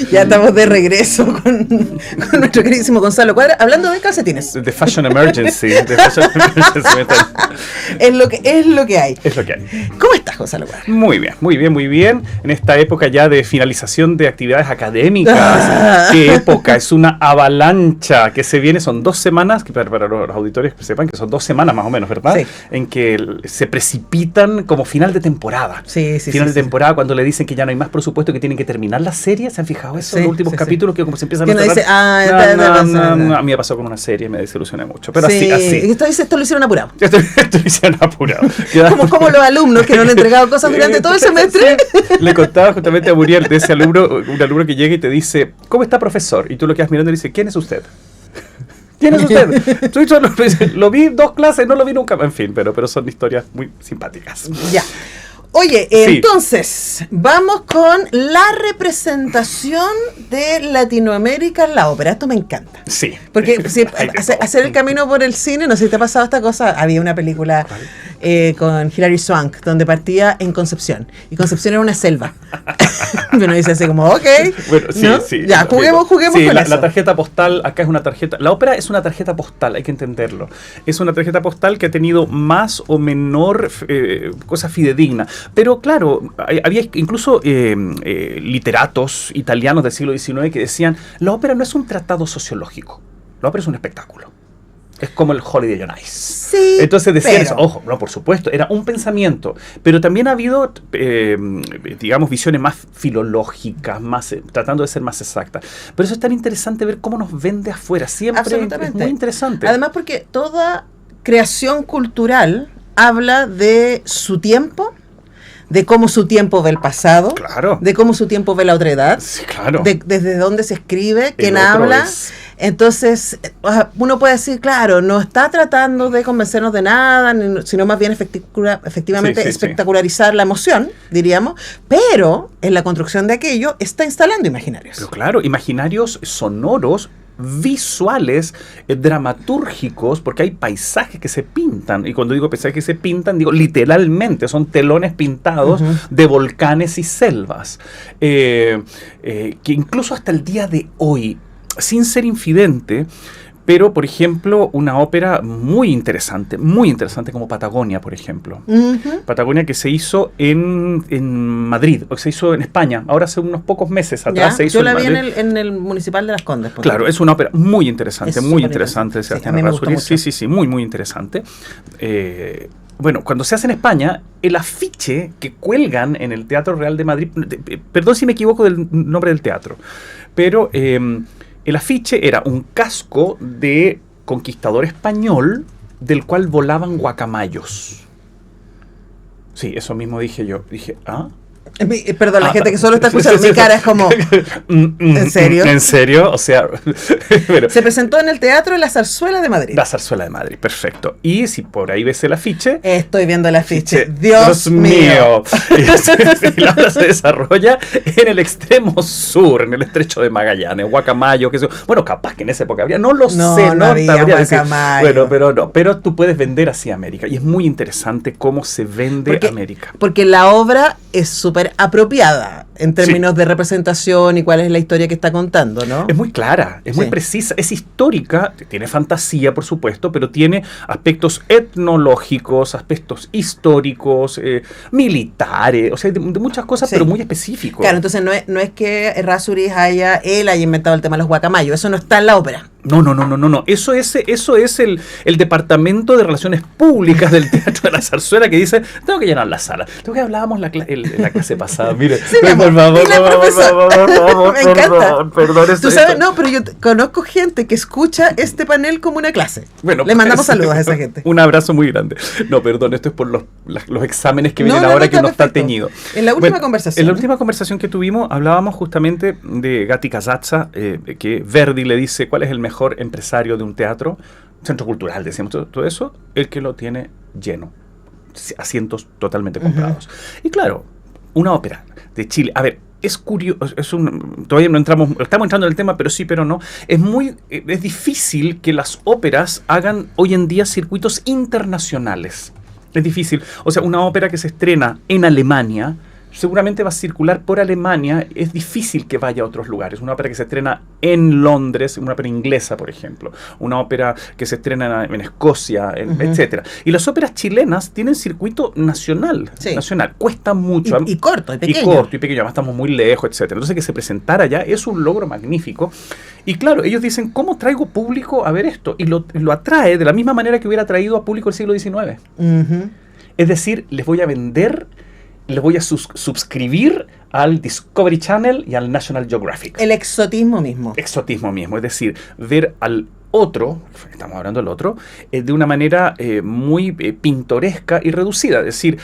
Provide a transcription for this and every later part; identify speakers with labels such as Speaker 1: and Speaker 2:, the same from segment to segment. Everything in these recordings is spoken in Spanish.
Speaker 1: Ya estamos de regreso con nuestro queridísimo Gonzalo Cuadra, hablando de calcetines.
Speaker 2: The Fashion Emergency.
Speaker 1: Es lo que hay.
Speaker 2: Es lo que hay.
Speaker 1: ¿Cómo estás, Gonzalo Cuadra?
Speaker 2: Muy bien, muy bien, muy bien. En esta época ya de finalización de actividades académicas. ¿Qué época? Es una avalancha que se viene. Son 2 semanas, que para los auditores que sepan que son 2 semanas más o menos, ¿verdad?
Speaker 1: Sí.
Speaker 2: En que se precipitan como final de temporada.
Speaker 1: Sí.
Speaker 2: Final de temporada, cuando le dicen que ya no hay más presupuesto, que tienen que terminar la serie. ¿Se han fijado eso?
Speaker 1: Sí,
Speaker 2: Los últimos capítulos que como se empiezan a
Speaker 1: cerrar.
Speaker 2: A mí me pasó con una serie, me desilusioné mucho. Pero así.
Speaker 1: Esto lo hicieron apurado.
Speaker 2: Esto lo hicieron apurado.
Speaker 1: Como los alumnos que no han entregado cosas durante todo el semestre.
Speaker 2: Sí. Le contaba justamente a Muriel de ese alumno, un alumno que llega y te dice, ¿cómo está, profesor? Y tú lo quedas mirando y le dices, ¿quién es usted? ¿Quién es usted? Tú lo vi 2 clases, no lo vi nunca. En fin, pero son historias muy simpáticas.
Speaker 1: Ya. Oye, entonces, vamos con la representación de Latinoamérica en la ópera. Esto me encanta.
Speaker 2: Sí.
Speaker 1: Porque hacer el camino por el cine, no sé si te ha pasado esta cosa. Había una película con Hilary Swank, donde partía en Concepción. Y Concepción era una selva. Uno dice así como, ok.
Speaker 2: Bueno, sí,
Speaker 1: ¿no?
Speaker 2: sí.
Speaker 1: Ya, juguemos
Speaker 2: sí,
Speaker 1: con eso.
Speaker 2: La tarjeta postal, acá es una tarjeta. La ópera es una tarjeta postal, hay que entenderlo. Es una tarjeta postal que ha tenido más o menor cosa fidedigna. Pero claro, había incluso literatos italianos del siglo XIX que decían, la ópera no es un tratado sociológico, la ópera es un espectáculo. Es como el Holiday on Ice.
Speaker 1: Sí,
Speaker 2: entonces decían eso, ojo, no, por supuesto, era un pensamiento, pero también ha habido, digamos, visiones más filológicas, tratando de ser más exactas. Pero eso es tan interesante ver cómo nos vende afuera, siempre es muy interesante.
Speaker 1: Además porque toda creación cultural habla de su tiempo, de cómo su tiempo ve el pasado,
Speaker 2: claro,
Speaker 1: de cómo su tiempo ve la otra edad,
Speaker 2: sí, claro,
Speaker 1: desde dónde se escribe, quién habla. Entonces, uno puede decir, claro, no está tratando de convencernos de nada, sino más bien efectivamente espectacularizar la emoción, diríamos, pero en la construcción de aquello está instalando imaginarios.
Speaker 2: Pero claro, imaginarios sonoros, visuales, dramatúrgicos, porque hay paisajes que se pintan, y cuando digo paisajes que se pintan, digo literalmente, son telones pintados de volcanes y selvas, que incluso hasta el día de hoy, sin ser infidente, pero, por ejemplo, una ópera muy interesante como Patagonia, por ejemplo. Patagonia que se hizo en Madrid, o que se hizo en España, ahora hace unos pocos meses atrás se hizo en Madrid. Yo la vi en el Municipal de Las Condes. Claro, es una ópera muy interesante, muy interesante. Sebastián Errázuriz. Sí, muy interesante. Bueno, cuando se hace en España, el afiche que cuelgan en el Teatro Real de Madrid, perdón si me equivoco del nombre del teatro, pero el afiche era un casco de conquistador español del cual volaban guacamayos. Sí, eso mismo dije yo. Dije, ¿ah?
Speaker 1: Perdón, la gente que solo está escuchando mi cara es como, ¿en serio?
Speaker 2: ¿En serio? O sea,
Speaker 1: pero, se presentó en el Teatro La Zarzuela de Madrid.
Speaker 2: La Zarzuela de Madrid, perfecto. Y si por ahí ves el afiche...
Speaker 1: Estoy viendo el afiche. Dios mío.
Speaker 2: Y la obra se desarrolla en el extremo sur, en el estrecho de Magallanes, Guacamayo, que bueno, capaz que en esa época habría, no lo sé, no
Speaker 1: había Guacamayo.
Speaker 2: Bueno, pero tú puedes vender así América. Y es muy interesante cómo se vende América.
Speaker 1: Porque la obra es súper apropiada en términos de representación y cuál es la historia que está contando, ¿no?
Speaker 2: Es muy clara, es muy precisa, es histórica, tiene fantasía, por supuesto, pero tiene aspectos etnológicos, aspectos históricos, militares, o sea, de muchas cosas, pero muy específicos.
Speaker 1: Claro, entonces no es que Errázuriz haya inventado el tema de los guacamayos, eso no está en la ópera.
Speaker 2: No. Eso es el Departamento de Relaciones Públicas del Teatro de la Zarzuela que dice, tengo que llenar la sala. Lo que hablábamos la clase pasada, mire.
Speaker 1: Sí, por favor. Me encanta.
Speaker 2: Perdón,
Speaker 1: tú sabes, no, pero yo conozco gente que escucha este panel como una clase. Bueno, le mandamos saludos a esa gente.
Speaker 2: Un abrazo muy grande. No, perdón, esto es por los exámenes que vienen ahora que uno está teñido.
Speaker 1: En la última conversación.
Speaker 2: En la última conversación que tuvimos hablábamos justamente de Gatti Casazza, que Verdi le dice cuál es el mejor empresario de un teatro, centro cultural, decíamos todo eso, el que lo tiene lleno, asientos totalmente comprados. Y claro, una ópera de Chile, a ver, es curioso, todavía no estamos entrando en el tema, pero sí, pero no, es difícil que las óperas hagan hoy en día circuitos internacionales, es difícil, o sea, una ópera que se estrena en Alemania seguramente va a circular por Alemania, es difícil que vaya a otros lugares. Una ópera que se estrena en Londres, una ópera inglesa, por ejemplo, una ópera que se estrena en Escocia, etcétera. Y las óperas chilenas tienen circuito nacional, cuesta mucho.
Speaker 1: Y corto, y pequeño.
Speaker 2: Y corto, y pequeño, además estamos muy lejos, etcétera. Entonces que se presentara allá es un logro magnífico. Y claro, ellos dicen, ¿cómo traigo público a ver esto? Y lo atrae de la misma manera que hubiera traído a público el siglo XIX. Es decir, les voy a vender, les voy a suscribir al Discovery Channel y al National Geographic.
Speaker 1: El exotismo mismo.
Speaker 2: Exotismo mismo, es decir, ver al otro, estamos hablando del otro, de una manera muy pintoresca y reducida. Es decir,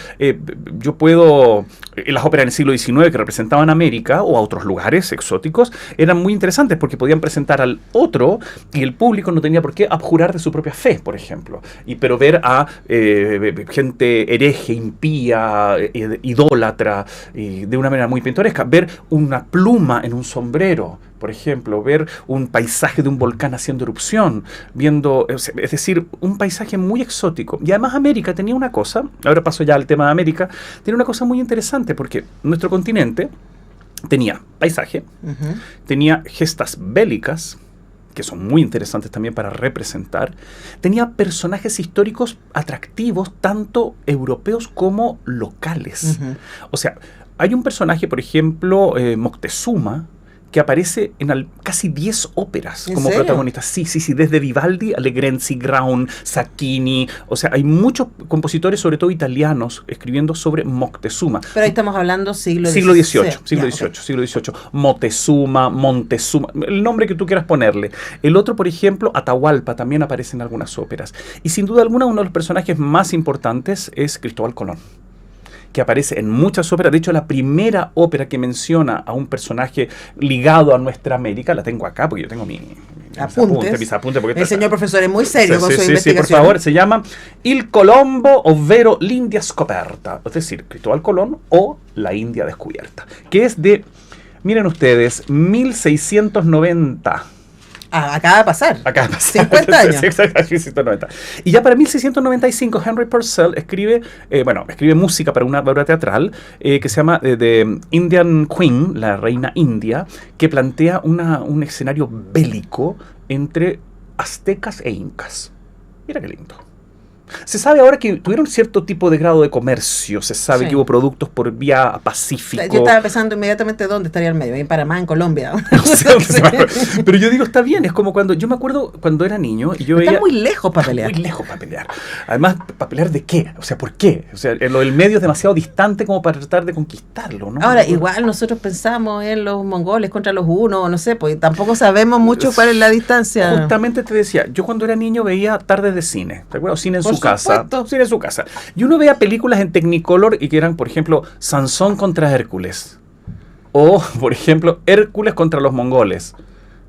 Speaker 2: yo puedo, las óperas en el siglo XIX que representaban América o a otros lugares exóticos, eran muy interesantes porque podían presentar al otro y el público no tenía por qué abjurar de su propia fe, por ejemplo. Pero ver a gente hereje, impía, idólatra, de una manera muy pintoresca. Ver una pluma en un sombrero, por ejemplo, ver un paisaje de un volcán haciendo erupción, viendo, es decir, un paisaje muy exótico. Y además América tenía una cosa, ahora paso ya al tema de América, tenía una cosa muy interesante porque nuestro continente tenía paisaje, tenía gestas bélicas, que son muy interesantes también para representar, tenía personajes históricos atractivos, tanto europeos como locales. O sea, hay un personaje, por ejemplo, Moctezuma, que aparece en casi 10 óperas como protagonista. Sí, desde Vivaldi a Legrenzi, Graun, Sacchini. O sea, hay muchos compositores, sobre todo italianos, escribiendo sobre Moctezuma.
Speaker 1: Pero ahí estamos hablando siglo
Speaker 2: XVIII. Montezuma, el nombre que tú quieras ponerle. El otro, por ejemplo, Atahualpa, también aparece en algunas óperas. Y sin duda alguna, uno de los personajes más importantes es Cristóbal Colón, que aparece en muchas óperas. De hecho, la primera ópera que menciona a un personaje ligado a nuestra América, la tengo acá porque yo tengo mis apuntes.
Speaker 1: El señor profesor es muy serio con su investigación.
Speaker 2: Sí, por favor, se llama Il Colombo, ovvero l'India scoperta, es decir, Cristóbal Colón o la India descubierta, que es de, miren ustedes, 1690.
Speaker 1: Acaba de pasar.
Speaker 2: 50 años. Exacto, 1690. Y ya para 1695, Henry Purcell escribe música para una obra teatral que se llama The Indian Queen, la reina india, que plantea un escenario bélico entre aztecas e incas. Mira qué lindo. Se sabe ahora que tuvieron cierto tipo de grado de comercio, se sabe que hubo productos por vía Pacífico.
Speaker 1: Yo estaba pensando inmediatamente dónde estaría el medio, en Panamá, en Colombia.
Speaker 2: Pero yo digo, está bien, es como cuando, yo me acuerdo cuando era niño y yo
Speaker 1: veía...
Speaker 2: Está
Speaker 1: muy lejos para pelear.
Speaker 2: Muy lejos para pelear. Además, ¿para pelear de qué? O sea, ¿por qué? O sea, lo del medio es demasiado distante como para tratar de conquistarlo, ¿no?
Speaker 1: Ahora, igual nosotros pensamos en los mongoles contra los hunos, no sé, pues tampoco sabemos mucho cuál es la distancia.
Speaker 2: Justamente te decía, yo cuando era niño veía tardes de cine, ¿te acuerdas? Cine en su casa. Cine en su casa. Y uno veía películas en Technicolor y que eran, por ejemplo, Sansón contra Hércules. O, por ejemplo, Hércules contra los mongoles.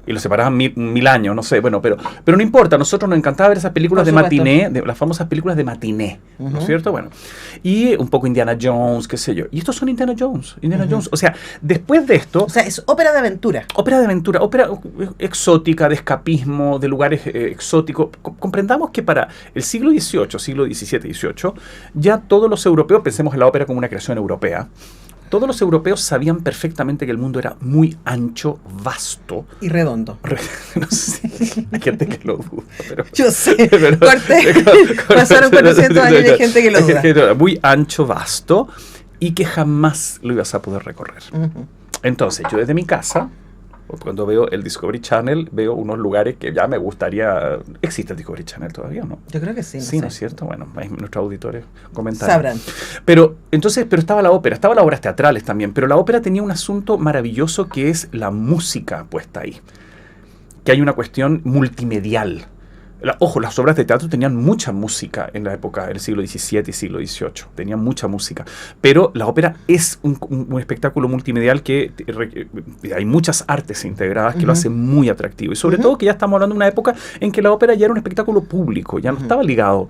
Speaker 2: Y lo separaban mil años, no sé, bueno, pero no importa, a nosotros nos encantaba ver esas películas de matiné, las famosas películas de matiné, ¿no es cierto? Bueno, y un poco Indiana Jones, qué sé yo. Y estos son Indiana Jones, o sea, después de esto...
Speaker 1: O sea, es ópera de aventura.
Speaker 2: Ópera exótica, de escapismo, de lugares exóticos. Comprendamos que para el siglo XVIII, siglo XVII, XVIII, ya todos los europeos, pensemos en la ópera como una creación europea, todos los europeos sabían perfectamente que el mundo era muy ancho, vasto.
Speaker 1: Y redondo.
Speaker 2: No sé, hay gente que lo duda. Pero,
Speaker 1: yo sé, pasaron 400 años y hay gente que lo duda.
Speaker 2: Muy ancho, vasto, y que jamás lo ibas a poder recorrer. Entonces, yo desde mi casa, cuando veo el Discovery Channel, veo unos lugares que ya me gustaría... ¿Existe el Discovery Channel todavía o no?
Speaker 1: Yo creo que sí.
Speaker 2: Sí, ¿no es cierto? Bueno, nuestros auditores comentan.
Speaker 1: Sabrán.
Speaker 2: Pero estaba la ópera, estaban las obras teatrales también, pero la ópera tenía un asunto maravilloso que es la música puesta ahí. Que hay una cuestión multimedial. Ojo, las obras de teatro tenían mucha música en la época del siglo XVII y siglo XVIII. Tenían mucha música. Pero la ópera es un espectáculo multimedial que hay muchas artes integradas que lo hacen muy atractivo. Y sobre todo que ya estamos hablando de una época en que la ópera ya era un espectáculo público. Ya no estaba ligado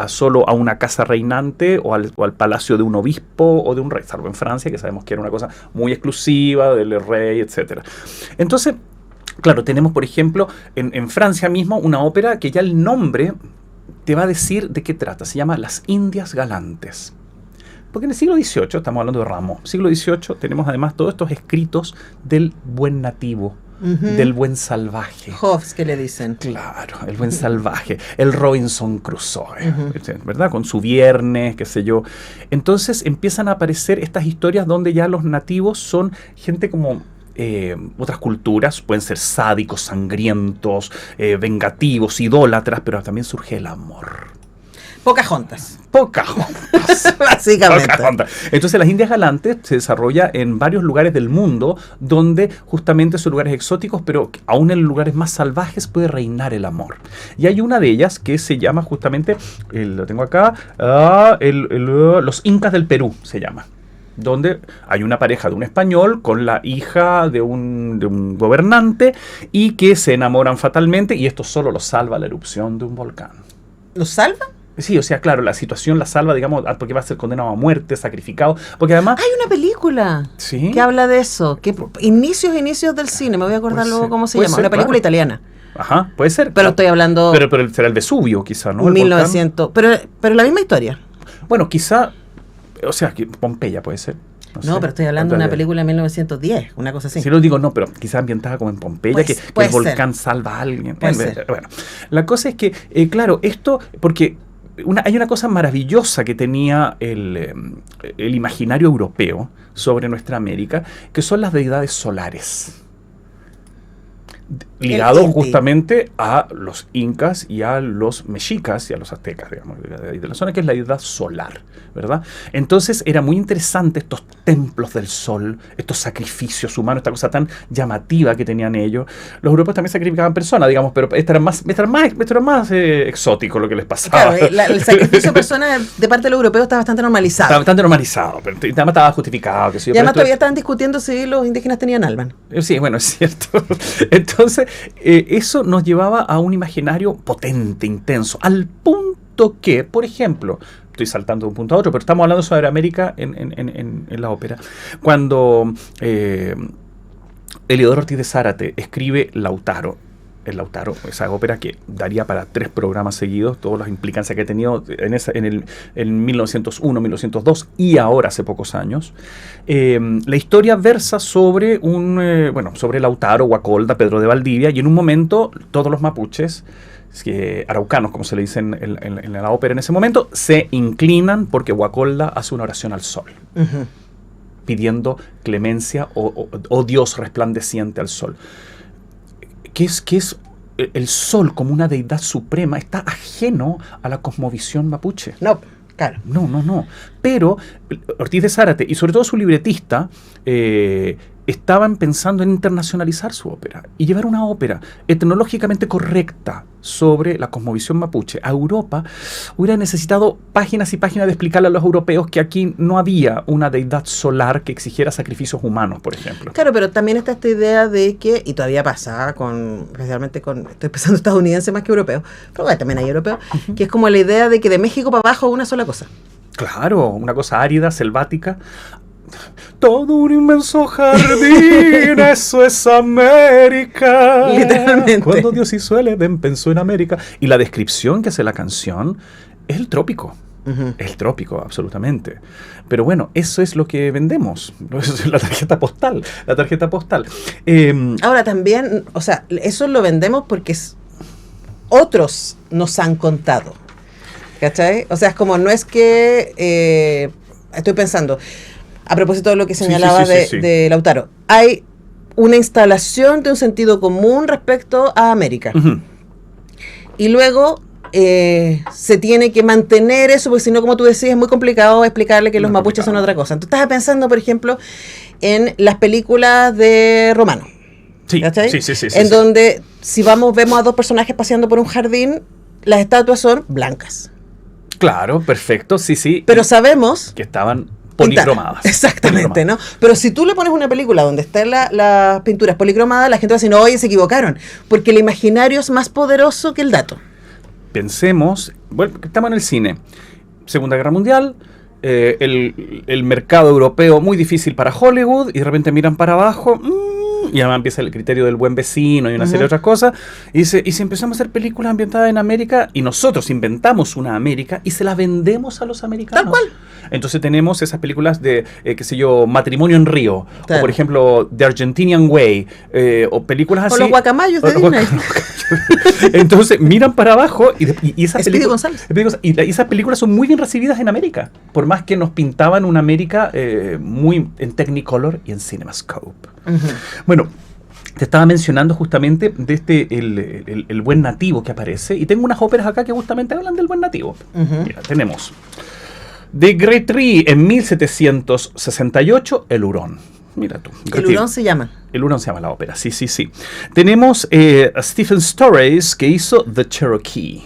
Speaker 2: solo a una casa reinante o al palacio de un obispo o de un rey. Salvo en Francia, que sabemos que era una cosa muy exclusiva del rey, etc. Entonces... Claro, tenemos, por ejemplo, en Francia mismo una ópera que ya el nombre te va a decir de qué trata. Se llama Las Indias Galantes. Porque en el siglo XVIII, estamos hablando de Rameau, siglo XVIII tenemos además todos estos escritos del buen nativo, del buen salvaje.
Speaker 1: Hobbes, que le dicen.
Speaker 2: Claro, el buen salvaje, el Robinson Crusoe, ¿verdad? Con su viernes, qué sé yo. Entonces empiezan a aparecer estas historias donde ya los nativos son gente como otras culturas, pueden ser sádicos, sangrientos, vengativos, idólatras, pero también surge el amor.
Speaker 1: Pocahontas.
Speaker 2: Básicamente. Pocahontas. Entonces las Indias Galantes se desarrolla en varios lugares del mundo donde justamente son lugares exóticos, pero aún en lugares más salvajes puede reinar el amor. Y hay una de ellas que se llama justamente, lo tengo acá, los Incas del Perú se llama. Donde hay una pareja de un español con la hija de un gobernante y que se enamoran fatalmente y esto solo los salva la erupción de un volcán.
Speaker 1: ¿Los salva?
Speaker 2: Sí, o sea, claro, la situación la salva, digamos, porque va a ser condenado a muerte, sacrificado, porque además...
Speaker 1: Hay una película
Speaker 2: ¿sí?
Speaker 1: que habla de eso, que inicios del cine, me voy a acordar luego cómo se llama, una película italiana.
Speaker 2: Ajá, puede ser.
Speaker 1: Pero estoy hablando...
Speaker 2: Pero será el Vesubio, quizá, ¿no?
Speaker 1: 1900, pero la misma historia.
Speaker 2: Bueno, quizá, o sea, Pompeya puede ser.
Speaker 1: No, pero estoy hablando de una película de 1910, una cosa así.
Speaker 2: Si lo digo, no, pero quizás ambientada como en Pompeya, que el volcán salva a alguien. Bueno, la cosa es que, claro, esto, porque hay una cosa maravillosa que tenía el imaginario europeo sobre nuestra América, que son las deidades solares. Ligado justamente a los incas y a los mexicas y a los aztecas, digamos, de la zona, que es la deidad solar, ¿verdad? Entonces era muy interesante estos templos del sol, estos sacrificios humanos, esta cosa tan llamativa que tenían ellos. Los europeos también sacrificaban personas, digamos, pero esto era más exótico lo que les pasaba.
Speaker 1: Claro, el sacrificio de personas de parte de los europeos está bastante normalizado.
Speaker 2: Está bastante normalizado, pero además estaba justificado. Que sí,
Speaker 1: y además todavía estaban discutiendo si los indígenas tenían alma.
Speaker 2: Sí, bueno, es cierto. Entonces, eso nos llevaba a un imaginario potente, intenso, al punto que, por ejemplo, estoy saltando de un punto a otro, pero estamos hablando sobre América en la ópera. Cuando Heliodoro Ortiz de Zárate escribe Lautaro, esa ópera que daría para 3 programas seguidos, todas las implicancias que ha tenido en 1901, 1902 y ahora hace pocos años. La historia versa sobre sobre Lautaro, Guacolda, Pedro de Valdivia, y en un momento todos los mapuches, araucanos, como se le dice en la ópera en ese momento, se inclinan porque Guacolda hace una oración al sol. Pidiendo clemencia o Dios resplandeciente al sol. Que es el sol como una deidad suprema, está ajeno a la cosmovisión mapuche.
Speaker 1: No, claro.
Speaker 2: No. Pero Ortiz de Zárate, y sobre todo su libretista, estaban pensando en internacionalizar su ópera y llevar una ópera etnológicamente correcta sobre la cosmovisión mapuche. A Europa hubiera necesitado páginas y páginas de explicarle a los europeos que aquí no había una deidad solar que exigiera sacrificios humanos, por ejemplo.
Speaker 1: Claro, pero también está esta idea de que, y todavía pasa, especialmente estoy pensando estadounidense más que europeo, pero bueno, también hay europeo, que es como la idea de que de México para abajo una sola cosa.
Speaker 2: Claro, una cosa árida, selvática. Todo un inmenso jardín, eso es América.
Speaker 1: Literalmente.
Speaker 2: Cuando Dios hizo el Edén, pensó en América. Y la descripción que hace la canción es el trópico. Es el trópico, absolutamente. Pero bueno, eso es lo que vendemos. Eso es la tarjeta postal.
Speaker 1: Ahora también, o sea, eso lo vendemos porque otros nos han contado. ¿Cachai? O sea, es como, no es que... estoy pensando... A propósito de lo que señalaba de Lautaro, hay una instalación de un sentido común respecto a América. Y luego se tiene que mantener eso, porque si no, como tú decías, es muy complicado explicarle que los mapuches son otra cosa. Entonces, estás pensando, por ejemplo, en las películas de Romano.
Speaker 2: Sí,
Speaker 1: donde, si vemos a 2 personajes paseando por un jardín, las estatuas son blancas.
Speaker 2: Claro, perfecto, sí.
Speaker 1: Pero sabemos
Speaker 2: que estaban policromadas.
Speaker 1: Exactamente, ¿no? Pero si tú le pones una película donde están las pinturas policromadas, la gente va a decir, no, oye, se equivocaron. Porque el imaginario es más poderoso que el dato.
Speaker 2: Pensemos, bueno, estamos en el cine. Segunda Guerra Mundial, el mercado europeo muy difícil para Hollywood, y de repente miran para abajo, y además empieza el criterio del buen vecino y una serie de otras cosas, y se empezamos a hacer películas ambientadas en América, y nosotros inventamos una América y se la vendemos a los americanos.
Speaker 1: Tal cual.
Speaker 2: Entonces tenemos esas películas de, qué sé yo, Matrimonio en Río,
Speaker 1: Claro.
Speaker 2: o por ejemplo, The Argentinian Way, o películas así.
Speaker 1: O los guacamayos de Disney.
Speaker 2: Entonces miran para abajo y esas
Speaker 1: Speedy
Speaker 2: películas,
Speaker 1: González.
Speaker 2: y esas películas son muy bien recibidas en América, por más que nos pintaban una América muy en Technicolor y en CinemaScope. Bueno, te estaba mencionando justamente de el buen nativo que aparece, y tengo unas óperas acá que justamente hablan del buen nativo. Mira, tenemos de Grétry en 1768, El Hurón. Mira tú.
Speaker 1: El Hurón se llama.
Speaker 2: El Hurón se llama la ópera, sí. Tenemos a Stephen Storrs, que hizo The Cherokee.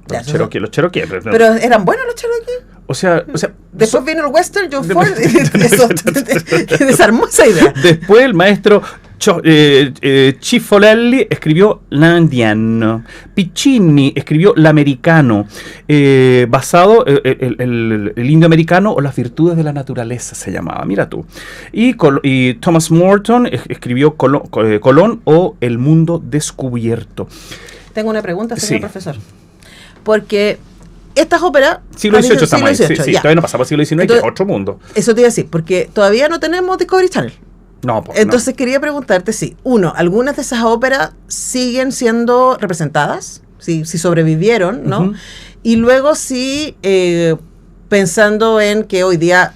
Speaker 2: Los Cherokee.
Speaker 1: Pero eran buenos los Cherokee.
Speaker 2: O sea,
Speaker 1: Después vino el western, John Ford, eso desarmó esa idea.
Speaker 2: Después el maestro Cifolelli escribió L'Indiano. Piccini escribió L'Americano, basado el indio americano o las virtudes de la naturaleza se llamaba, mira tú. Y Thomas Morton escribió Colón o El Mundo Descubierto.
Speaker 1: Tengo una pregunta, señor profesor. Porque estas óperas...
Speaker 2: Siglo XVIII estamos ahí. Sí, todavía no pasamos al siglo XIX, que es otro mundo.
Speaker 1: Eso te iba a decir, porque todavía no tenemos Discovery Channel.
Speaker 2: No, pues
Speaker 1: entonces quería preguntarte si, algunas de esas óperas siguen siendo representadas, si sobrevivieron, ¿no? Y luego si, pensando en que hoy día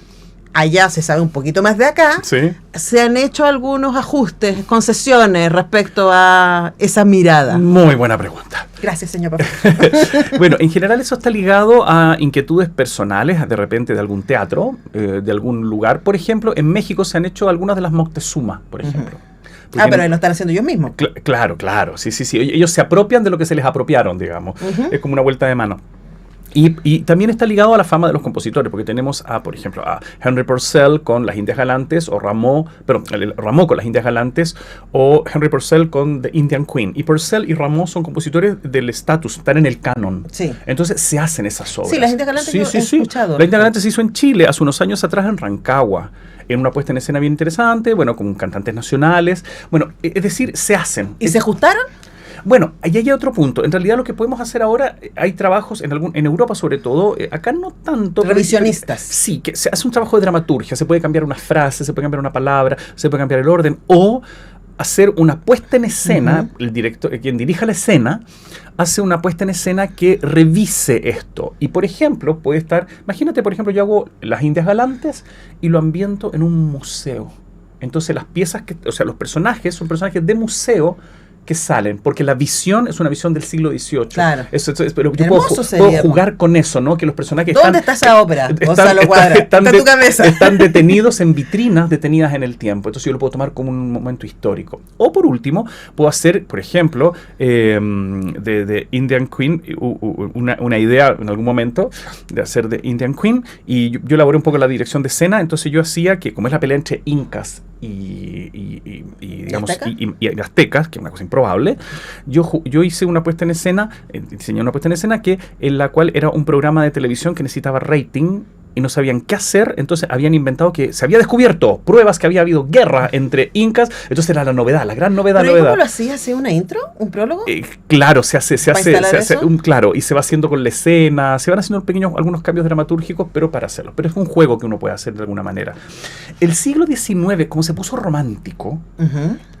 Speaker 1: allá se sabe un poquito más de acá, se han hecho algunos ajustes, concesiones respecto a esa mirada.
Speaker 2: Muy buena pregunta.
Speaker 1: Gracias, señor profesor.
Speaker 2: Bueno, en general eso está ligado a inquietudes personales, de repente de algún teatro, de algún lugar. Por ejemplo, en México se han hecho algunas de las Moctezuma, por ejemplo.
Speaker 1: Pero lo están haciendo ellos mismos.
Speaker 2: Claro, sí. Ellos se apropian de lo que se les apropiaron, digamos. Es como una vuelta de mano. Y también está ligado a la fama de los compositores, porque tenemos por ejemplo, a Henry Purcell con Las Indias Galantes, o Rameau con Las Indias Galantes, o Henry Purcell con The Indian Queen. Y Purcell y Rameau son compositores del estatus, están en el canon.
Speaker 1: Sí.
Speaker 2: Entonces se hacen esas obras.
Speaker 1: Sí, Las Indias Galantes yo he escuchado.
Speaker 2: Las Indias Galantes se hizo en Chile hace unos años atrás, en Rancagua, en una puesta en escena bien interesante, bueno, con cantantes nacionales. Bueno, es decir, se hacen.
Speaker 1: ¿Y se ajustaron?
Speaker 2: Bueno, ahí hay otro punto. En realidad lo que podemos hacer ahora, hay trabajos en Europa sobre todo, acá no tanto.
Speaker 1: Revisionistas.
Speaker 2: Sí, que se hace un trabajo de dramaturgia, se puede cambiar una frase, se puede cambiar una palabra, se puede cambiar el orden, o hacer una puesta en escena, el director, quien dirija la escena, hace una puesta en escena que revise esto. Y por ejemplo, puede estar, imagínate, por ejemplo, yo hago Las Indias Galantes y lo ambiento en un museo. Entonces las piezas, los personajes son personajes de museo que salen, porque la visión es una visión del siglo XVIII.
Speaker 1: Claro.
Speaker 2: Pero yo puedo jugar con eso, ¿no? Que los personajes
Speaker 1: ¿Dónde está esa ópera? Gonzalo Cuadra. Está en tu cabeza.
Speaker 2: Están detenidos en vitrinas, detenidas en el tiempo. Entonces yo lo puedo tomar como un momento histórico. O por último, puedo hacer, por ejemplo, de Indian Queen, una idea en algún momento de hacer de Indian Queen, y yo elaboré un poco la dirección de escena. Entonces yo hacía que, como es la pelea entre incas y aztecas, que es una cosa improbable, yo hice una puesta en escena, diseñé una puesta en escena en la cual era un programa de televisión que necesitaba rating y no sabían qué hacer, entonces habían inventado que se había descubierto pruebas que había habido guerra entre incas, entonces era la novedad, la gran novedad.
Speaker 1: ¿Pero cómo lo hacía? ¿Hacía una intro? ¿Un prólogo?
Speaker 2: Claro, se hace claro, y se va haciendo con la escena, se van haciendo algunos cambios dramatúrgicos, pero para hacerlo. Pero es un juego que uno puede hacer de alguna manera. El siglo XIX, como se puso romántico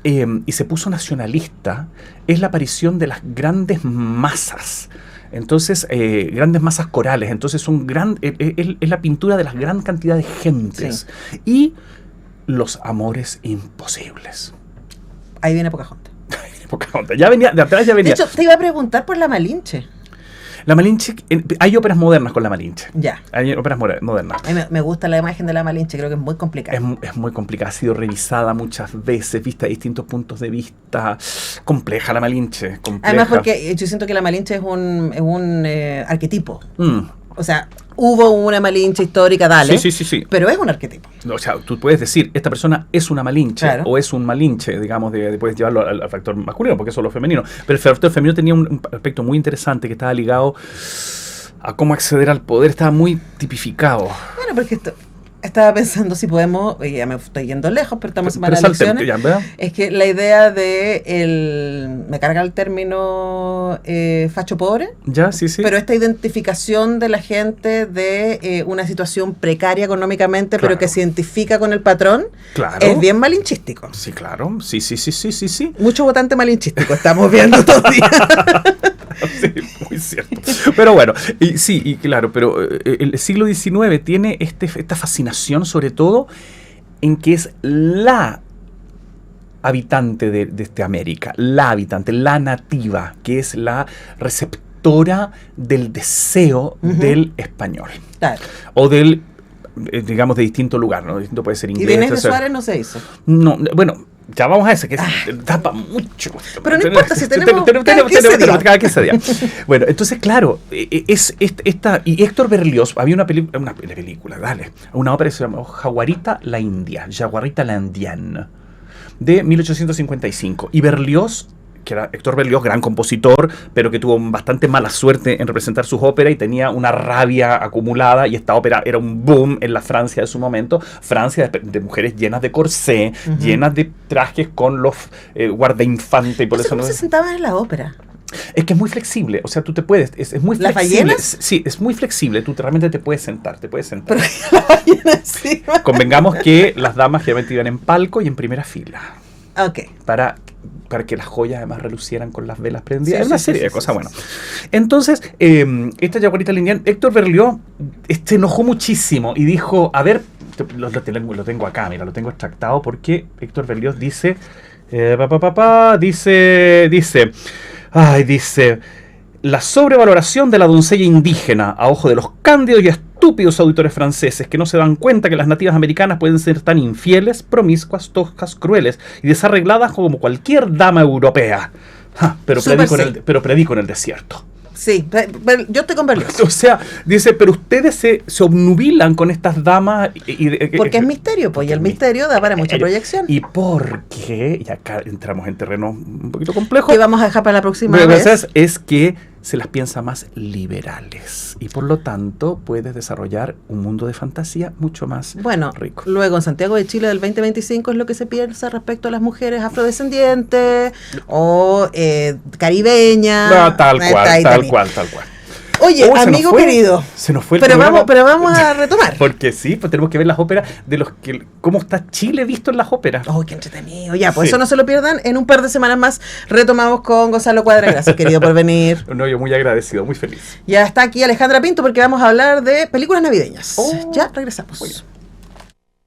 Speaker 2: y se puso nacionalista, es la aparición de las grandes masas. Entonces, grandes masas corales. Entonces, es la pintura de la gran cantidad de gentes. Sí. Y los amores imposibles.
Speaker 1: Ahí viene Pocahontas.
Speaker 2: De atrás ya venía.
Speaker 1: De hecho, te iba a preguntar por la Malinche.
Speaker 2: La Malinche, hay óperas modernas con la Malinche.
Speaker 1: Ya.
Speaker 2: Hay óperas modernas.
Speaker 1: A mí me gusta la imagen de la Malinche, creo que es muy complicada.
Speaker 2: Es muy complicada, ha sido revisada muchas veces, vista de distintos puntos de vista. Compleja la Malinche, compleja.
Speaker 1: Además, porque yo siento que la Malinche es un arquetipo. O sea, hubo una Malinche histórica, dale.
Speaker 2: Sí.
Speaker 1: Pero es un arquetipo.
Speaker 2: O sea, tú puedes decir, esta persona es una Malinche, claro, o es un Malinche, digamos, puedes llevarlo al factor masculino, porque eso es lo femenino. Pero el factor femenino tenía un aspecto muy interesante que estaba ligado a cómo acceder al poder, estaba muy tipificado.
Speaker 1: Bueno, porque estaba pensando si podemos, ya me estoy yendo lejos, pero estamos en malas lecciones.
Speaker 2: Ya,
Speaker 1: es que la idea me carga el término facho pobre.
Speaker 2: Ya, sí.
Speaker 1: Pero esta identificación de la gente de una situación precaria económicamente,
Speaker 2: claro,
Speaker 1: pero que se identifica con el patrón,
Speaker 2: claro,
Speaker 1: es bien malinchístico.
Speaker 2: Sí, claro. Sí.
Speaker 1: Mucho votante malinchístico estamos viendo todos los días.
Speaker 2: Sí, muy cierto. Pero bueno, y claro, pero el siglo XIX tiene esta fascinación sobre todo en que es la habitante de América, la habitante, la nativa, que es la receptora del deseo del español.
Speaker 1: Claro.
Speaker 2: O del, digamos, de distinto lugar, ¿no? Distinto puede ser inglés.
Speaker 1: ¿Y de Inés de Suárez no se hizo?
Speaker 2: No, bueno, ya vamos a eso, que tapa mucho.
Speaker 1: Pero no importa, si tenemos
Speaker 2: cada 15 días. Bueno, entonces, claro, es esta, y Héctor Berlioz, había una película, una ópera que se llama Jaguarita la India, de 1855. Y Berlioz, que era Héctor Berlioz, gran compositor, pero que tuvo bastante mala suerte en representar sus óperas y tenía una rabia acumulada, y esta ópera era un boom en la Francia de su momento, Francia de mujeres llenas de corsé, llenas de trajes con los guardainfantes, y por eso
Speaker 1: ¿Cómo se sentaban en la ópera?
Speaker 2: Es que es muy flexible, o sea, tú te puedes, es muy
Speaker 1: ¿Las
Speaker 2: flexible.
Speaker 1: ballenas?
Speaker 2: Sí, es muy flexible, tú realmente te puedes sentar.
Speaker 1: Pero la ballena encima.
Speaker 2: Convengamos que las damas generalmente iban en palco y en primera fila.
Speaker 1: Ok.
Speaker 2: Para que las joyas además relucieran con las velas prendidas.
Speaker 1: Sí,
Speaker 2: una serie de cosas, bueno. Entonces, esta Jaguarita Lindian, Héctor Berlioz se enojó muchísimo y dijo, a ver, lo tengo acá, mira, lo tengo extractado, porque Héctor Berlioz dice, dice, la sobrevaloración de la doncella indígena a ojo de los cándidos y estúpidos auditores franceses que no se dan cuenta que las nativas americanas pueden ser tan infieles, promiscuas, toscas, crueles y desarregladas como cualquier dama europea. Pero predico en el desierto.
Speaker 1: Sí, yo estoy con Berlioz.
Speaker 2: O sea, dice, pero ustedes se obnubilan con estas damas.
Speaker 1: Porque es misterio, pues, y el misterio da para mucha proyección.
Speaker 2: Y porque, y acá entramos en terreno un poquito complejo.
Speaker 1: Que vamos a dejar para la próxima vez.
Speaker 2: Es que se las piensa más liberales. Y por lo tanto, puedes desarrollar un mundo de fantasía mucho más rico.
Speaker 1: Luego en Santiago de Chile del 2025 es lo que se piensa respecto a las mujeres afrodescendientes o caribeñas.
Speaker 2: No, tal cual.
Speaker 1: Oye, amigo querido,
Speaker 2: se nos fue el
Speaker 1: pero vamos a retomar.
Speaker 2: Porque sí, pues tenemos que ver las óperas cómo está Chile visto en las óperas.
Speaker 1: Oh, qué entretenido. Ya, pues eso no se lo pierdan. En un par de semanas más retomamos con Gonzalo Cuadra. Gracias, querido, por venir.
Speaker 2: No, yo muy agradecido, muy feliz.
Speaker 1: Ya está aquí Alejandra Pinto porque vamos a hablar de películas navideñas. Ya regresamos.